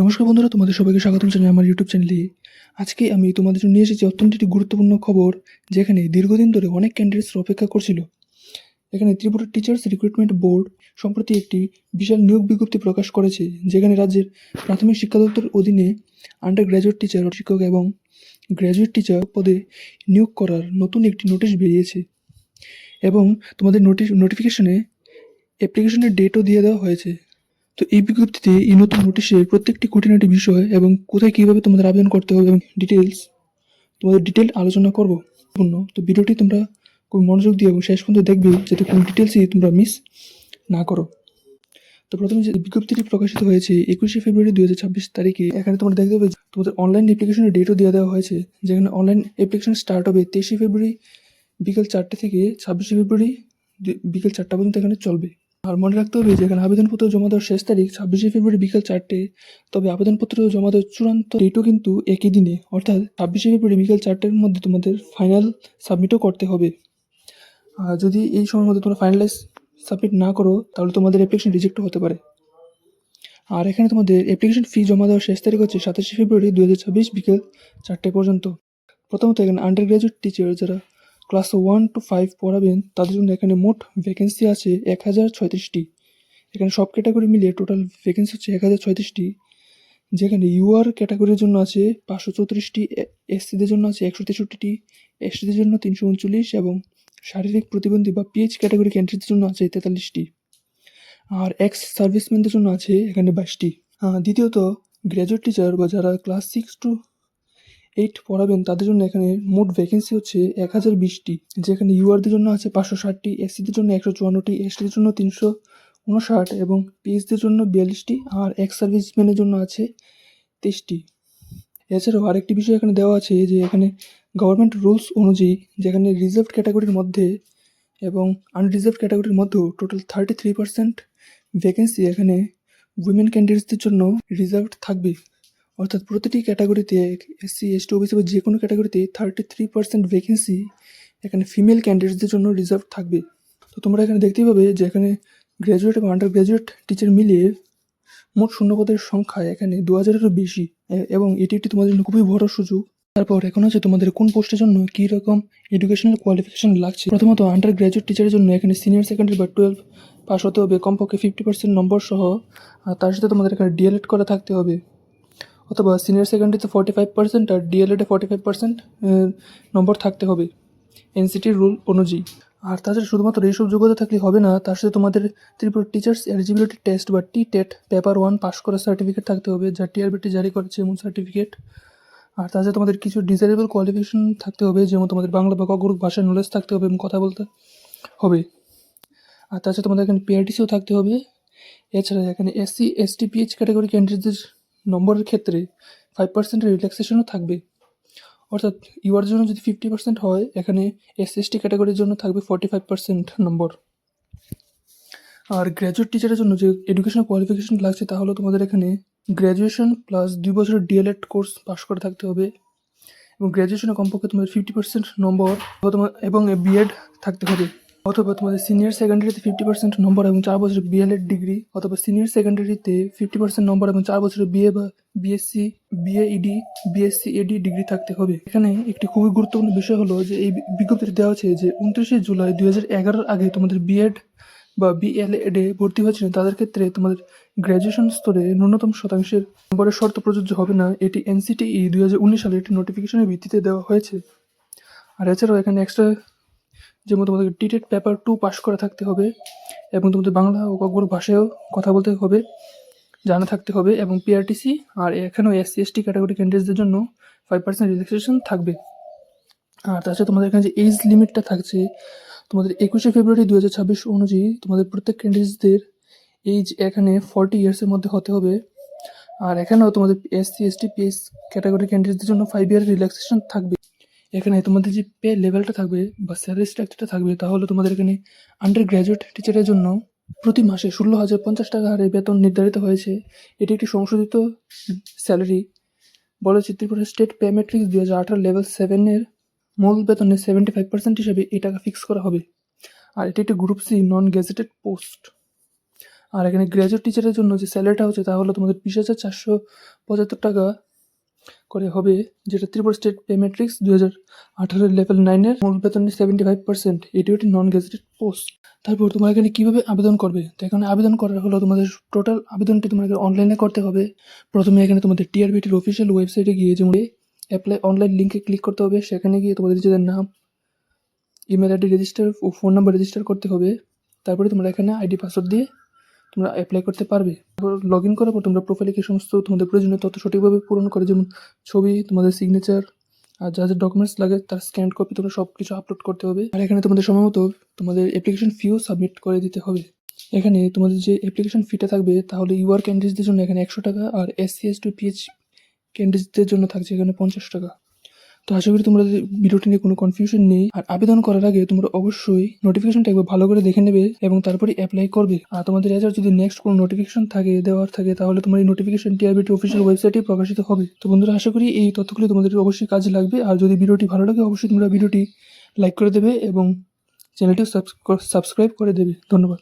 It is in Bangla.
নমস্কার বন্ধুরা, তোমাদের সবাইকে স্বাগতম জানাই আমার ইউটিউব চ্যানেলে। আজকে আমি তোমাদের জন্য নিয়ে এসেছি অত্যন্ত একটি গুরুত্বপূর্ণ খবর, যেখানে দীর্ঘদিন ধরে অনেক ক্যান্ডিডেটস অপেক্ষা করছিল। এখানে ত্রিপুরা টিচার্স রিক্রুটমেন্ট বোর্ড সম্প্রতি একটি বিশাল নিয়োগ বিজ্ঞপ্তি প্রকাশ করেছে, যেখানে রাজ্যের প্রাথমিক শিক্ষা দপ্তরের অধীনে আন্ডার গ্র্যাজুয়েট টিচার শিক্ষক এবং গ্র্যাজুয়েট টিচার পদে নিয়োগ করার নতুন একটি নোটিশ বেরিয়েছে এবং তোমাদের নোটিফিকেশনে অ্যাপ্লিকেশনের ডেটও দিয়ে দেওয়া হয়েছে। তো এই বিজ্ঞপ্তিতে এই নতুন নোটিশে প্রত্যেকটি খুঁটিনাটি বিষয় এবং কোথায় কীভাবে তোমাদের আবেদন করতে হবে এবং তোমাদের ডিটেল আলোচনা করব। তো ভিডিওটি তোমরা খুব মনোযোগ দিয়ে এবং শেষ পর্যন্ত দেখবে, যাতে কোনো ডিটেলসই তোমরা মিস না করো। তো প্রথমে যে বিজ্ঞপ্তিটি প্রকাশিত হয়েছে 21শে ফেব্রুয়ারি 2026 তারিখে। এখানে তোমরা দেখতে পাবে তোমাদের অনলাইন অ্যাপ্লিকেশনের ডেটও দিয়ে দেওয়া হয়েছে, যেখানে অনলাইন অ্যাপ্লিকেশন স্টার্ট হবে 23শে ফেব্রুয়ারি বিকেল 4টে থেকে 26শে ফেব্রুয়ারি বিকেল 4টা পর্যন্ত এখানে চলবে। আর মনে রাখতে হবে যে এখানে আবেদনপত্র জমা দেওয়ার শেষ তারিখ 26শে ফেব্রুয়ারি বিকেল 4টে, তবে আবেদনপত্র জমা দেওয়ার চূড়ান্ত ডেটও কিন্তু একই দিনে, অর্থাৎ 26শে ফেব্রুয়ারি বিকেল 4টের মধ্যে তোমাদের ফাইনাল সাবমিটও করতে হবে। আর যদি এই সময়ের মধ্যে তোমরা ফাইনালাইজ সাবমিট না করো, তাহলে তোমাদের অ্যাপ্লিকেশন রিজেক্টও হতে পারে। আর এখানে তোমাদের অ্যাপ্লিকেশন ফি জমা দেওয়ার শেষ তারিখ হচ্ছে 27শে ফেব্রুয়ারি 2026 বিকেল 4টে পর্যন্ত। প্রথমত এখানে আন্ডার গ্র্যাজুয়েট টিচার যারা ক্লাস 1 to 5 পড়াবেন, তাদের জন্য এখানে মোট ভ্যাকেন্সি আছে 1036টি। এখানে সব ক্যাটাগরি মিলিয়ে টোটাল ভ্যাকেন্সি হচ্ছে 1036টি, যেখানে ইউআর ক্যাটাগরির জন্য আছে 534টি, এসসিদের জন্য আছে 163টি, এসটিদের জন্য 339 এবং শারীরিক প্রতিবন্ধী বা পিএইচ ক্যাটাগরি ক্যান্ডিডেটদের জন্য আছে 43টি। আর এক্স সার্ভিসম্যানদের জন্য আছে এখানে 22টি। দ্বিতীয়ত গ্র্যাজুয়েট টিচার বা যারা ক্লাস 6 to 8 পড়াবেন, তাদের জন্য এখানে মোট ভ্যাকেন্সি হচ্ছে 1020টি, যেখানে ইউআরদের জন্য আছে 560টি, এসসিদের জন্য 154টি, এসটিদের জন্য 359 এবং পিএইচদের জন্য 42টি, আর এক্স সার্ভিসম্যানের জন্য আছে 23টি। এছাড়াও আরেকটি বিষয় এখানে দেওয়া আছে যে এখানে গভর্নমেন্ট রুলস অনুযায়ী, যেখানে রিজার্ভড ক্যাটাগরির মধ্যে এবং আনরিজার্ভড ক্যাটাগরির মধ্যেও টোটাল 33% ভ্যাকেন্সি এখানে উইমেন ক্যান্ডিডেটসদের জন্য রিজার্ভড থাকবে। অর্থাৎ প্রতিটি ক্যাটাগরিতে এসসি, এসটি, ওবিসি বা যে কোনো ক্যাটাগরিতে 33% ভ্যাকেন্সি এখানে ফিমেল ক্যান্ডিডেটসদের জন্য রিজার্ভ থাকবে। তো তোমরা এখানে দেখতেই পাবে যে এখানে গ্র্যাজুয়েট এবং আন্ডার গ্র্যাজুয়েট টিচার মিলিয়ে মোট শূন্যপদের সংখ্যা এখানে 2000-এরও বেশি, এবং এটি একটি তোমাদের জন্য খুবই বড় সুযোগ। তারপর এখন হচ্ছে তোমাদের কোন পোস্টের জন্য কী রকম এডুকেশনাল কোয়ালিফিকেশন লাগছে। প্রথমত আন্ডার গ্র্যাজুয়েট টিচারের জন্য এখানে সিনিয়র সেকেন্ডারি বা 12 পাস হতে হবে কমপক্ষে 50% নম্বর সহ, আর তার সাথে তোমাদের এখানে ডিএলএড করা থাকতে হবে, অথবা সিনিয়র সেকেন্ডারিতে 45% আর ডিএলএডে 45% নম্বর থাকতে হবে এনসিটির রুল অনুযায়ী। আর তাছাড়া শুধুমাত্র এইসব যোগ্যতা থাকলে হবে না, তার সাথে তোমাদের ত্রিপুরা টিচার্স এলিজিবিলিটি টেস্ট বা টি-টেট পেপার 1 পাস করার সার্টিফিকেট থাকতে হবে, যা টিআরবিটি জারি করেছে এমন সার্টিফিকেট। আর তাছাড়া তোমাদের কিছু ডিজারেবল কোয়ালিফিকেশন থাকতে হবে, যেমন তোমাদের বাংলা বা কগরুক ভাষার নলেজ থাকতে হবে এবং কথা বলতে হবে। আর তাছাড়া তোমাদের এখানে পিআরটিসিও থাকতে হবে। এছাড়া এখানে এসসি, এসটি, পিএইচ ক্যাটাগরি ক্যান্ডিডেটদের নম্বরের ক্ষেত্রে 5% রিল্যাক্সেশনও থাকবে। অর্থাৎ ইউআর জন্য যদি 50% হয়, এখানে এসসি, এসটি ক্যাটাগরির জন্য থাকবে 45% নম্বর। আর গ্র্যাজুয়েট টিচারের জন্য যে এডুকেশনাল কোয়ালিফিকেশন লাগছে, তা হলো তোমাদের এখানে গ্র্যাজুয়েশন প্লাস 2 বছরের ডিএলএড কোর্স পাস করে থাকতে হবে, এবং গ্র্যাজুয়েশনে কমপক্ষে তোমাদের 50% নম্বর এবং বিএড থাকতে হবে, অথবা তোমাদের সিনিয়র সেকেন্ডারিতে 50% নম্বর এবং 4 বছরের বিএলএড ডিগ্রি, অথবা সিনিয়র সেকেন্ডারিতে 50% নম্বর এবং 4 বছরের বিএ বা বিএসসি, বিএইডি, বিএসসি এডি ডিগ্রি থাকতে হবে। এখানে একটি খুবই গুরুত্বপূর্ণ বিষয় হলো যে এই বিজ্ঞপ্তিতে দেওয়া আছে যে 29শে জুলাই 2011 আগে তোমাদের বিএড বা বিএলএডে ভর্তি হয়েছিলেন, তাদের ক্ষেত্রে তোমাদের গ্র্যাজুয়েশন স্তরে ন্যূনতম শতাংশের নম্বরের শর্ত প্রযোজ্য হবে না। এটি এনসিটিই 2019 সালে একটি নোটিফিকেশনের ভিত্তিতে দেওয়া হয়েছে। আর এছাড়াও এখানে এক্সট্রা যেমন তোমাদের টি-টেট পেপার 2 পাস করা থাকতে হবে, এবং তোমাদের বাংলা ও কগরুক ভাষায়ও কথা বলতে হবে, জানা থাকতে হবে, এবং পিআরটিসি। আর এখানেও এসসি, এসটি ক্যাটাগরি ক্যান্ডিডেটসদের জন্য 5% রিল্যাক্সেশন থাকবে। আর তাছাড়া তোমাদের এখানে যে এজ লিমিটটা থাকছে, তোমাদের 21শে ফেব্রুয়ারি 2026 অনুযায়ী তোমাদের প্রত্যেক ক্যান্ডিডেটসদের এজ এখানে 40 ইয়ার্সের মধ্যে হতে হবে। আর এখানেও তোমাদের এসসি, এসটি, পিএইচ ক্যাটাগরি ক্যান্ডিডেটসদের জন্য 5 ইয়ার রিল্যাক্সেশন থাকবে। এখানে তোমাদের যে পে লেভেলটা থাকবে বা স্যালারি স্ট্রাকচারটা থাকবে, তাহলে তোমাদের এখানে আন্ডার গ্র্যাজুয়েট টিচারের জন্য প্রতি মাসে 16,050 টাকা হারে বেতন নির্ধারিত হয়েছে। এটি একটি সংশোধিত স্যালারি। বলা হচ্ছে Tripura state pay matrix 2018 level 7-এর মূল বেতনের 75% হিসেবে এই টাকা ফিক্স করা হবে। আর এটি একটি group C non gazetted post. আর এখানে গ্র্যাজুয়েট টিচারের জন্য যে স্যালারিটা হচ্ছে তা হলো তোমাদের 20,475 টাকা করে হবে, যেটা Tripura state pay matrix 2018 level 9-এর মূল বেতনের 75%। এটি একটি নন গ্যাজেটেড পোস্ট। তারপর তোমরা এখানে কীভাবে আবেদন করবে, তো এখানে আবেদন করার হলো তোমাদের টোটাল আবেদনটি তোমাকে অনলাইনে করতে হবে। প্রথমে এখানে তোমাদের টিআরবিটির অফিসিয়াল ওয়েবসাইটে গিয়ে যেমন অ্যাপ্লাই অনলাইন লিঙ্কে ক্লিক করতে হবে। সেখানে গিয়ে তোমাদের নিজেদের নাম, ইমেল আইডি রেজিস্টার ও ফোন নাম্বার রেজিস্টার করতে হবে। তারপরে তোমরা এখানে আইডি পাসওয়ার্ড দিয়ে তোমরা অ্যাপ্লাই করতে পারবে। তারপর লগ ইন করার পর তোমরা প্রোফাইলে কি সমস্ত তোমাদের প্রয়োজনীয় তথ্য সঠিকভাবে পূরণ করে, যেমন ছবি, তোমাদের সিগনেচার আর যা যা ডকুমেন্টস লাগে তার স্ক্যান কপি তোমরা সব কিছু আপলোড করতে হবে। আর এখানে তোমাদের সময় মতো তোমাদের অ্যাপ্লিকেশন ফিও সাবমিট করে দিতে হবে। এখানে তোমাদের যে অ্যাপ্লিকেশন ফিটা থাকবে তাহলে ইউআর ক্যান্ডিডেটসদের জন্য এখানে 100 টাকা, আর SC ST PH ক্যান্ডিডেটসদের জন্য থাকছে এখানে 50 টাকা। তো আশা করি তোমরা ভিডিওটি নিয়ে কোনো কনফিউশন নেই। আর আবেদন করার আগে তোমরা অবশ্যই নোটিফিকেশনটা একবার ভালো করে দেখে নেবে এবং তারপরে অ্যাপ্লাই করবে। আর তোমাদের এছাড়া যদি নেক্সট কোনো নোটিফিকেশন দেওয়ার থাকে তাহলে তোমার এই নোটিফিকেশন টিআরবিটি অফিসিয়াল ওয়েবসাইটে প্রকাশিত হবে। তো বন্ধুরা, আশা করি এই তথ্যগুলি তোমাদের অবশ্যই কাজে লাগবে। আর যদি ভিডিওটি ভালো লাগে অবশ্যই তোমরা ভিডিওটি লাইক করে দেবে এবং চ্যানেলটিও সাবস্ক্রাইব করে দেবে। ধন্যবাদ।